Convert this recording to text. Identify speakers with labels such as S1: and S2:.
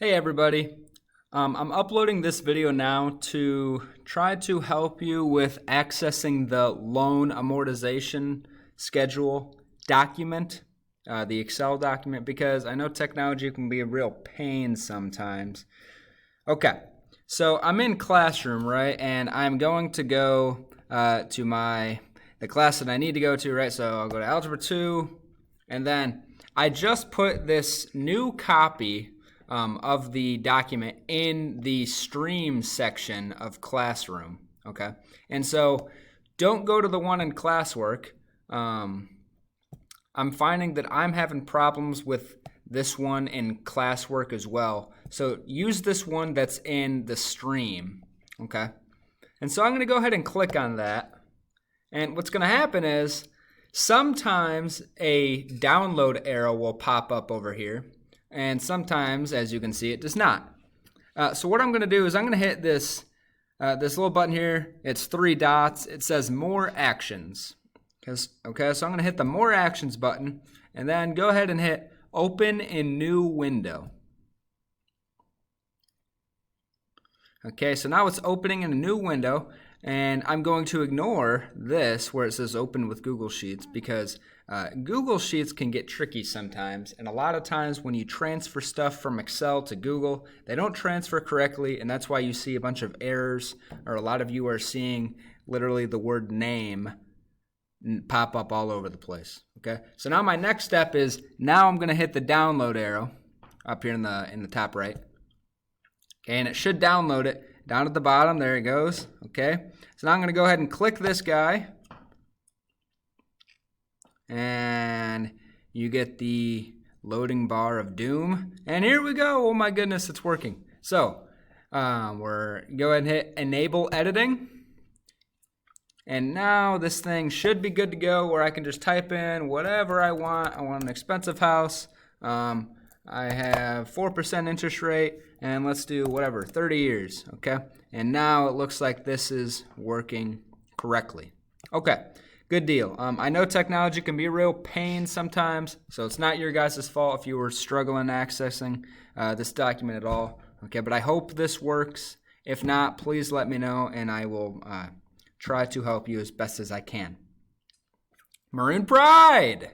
S1: Hey everybody, I'm uploading this video now to try to help you with accessing the loan amortization schedule document, the Excel document, because I know technology can be a real pain sometimes. Okay, so I'm in classroom, right, and I'm going to go to the class that I need to go to, right, so I'll go to Algebra 2, and then I just put this new copy of the document in the stream section of Classroom, okay? And so don't go to the one in classwork. I'm finding that I'm having problems with this one in classwork as well. So use this one that's in the stream, okay? And so I'm going to go ahead and click on that. And what's going to happen is sometimes a download arrow will pop up over here. And sometimes, as you can see, it does not. So what I'm going to do is I'm going to hit this little button here. It's 3 dots. It says More Actions. Okay, so I'm going to hit the More Actions button, and then go ahead and hit Open in New Window. Okay, so now it's opening in a new window, and I'm going to ignore this where it says Open with Google Sheets because Google Sheets can get tricky sometimes, and a lot of times when you transfer stuff from Excel to Google, they don't transfer correctly, and that's why you see a bunch of errors, or a lot of you are seeing literally the word name pop up all over the place. Okay, so now my next step is now I'm going to hit the download arrow up here in the top right. Okay, and it should download it down at the bottom. There it goes. Okay, so now I'm going to go ahead and click this guy. And you get the loading bar of doom. And here we go. Oh my goodness, it's working. So we're go ahead and hit enable editing. And now this thing should be good to go where I can just type in whatever I want. I want an expensive house. I have 4% interest rate, and let's do whatever, 30 years, okay? And now it looks like this is working correctly. Okay, good deal. I know technology can be a real pain sometimes, so it's not your guys' fault if you were struggling accessing this document at all, okay? But I hope this works. If not, please let me know, and I will try to help you as best as I can. Maroon Pride!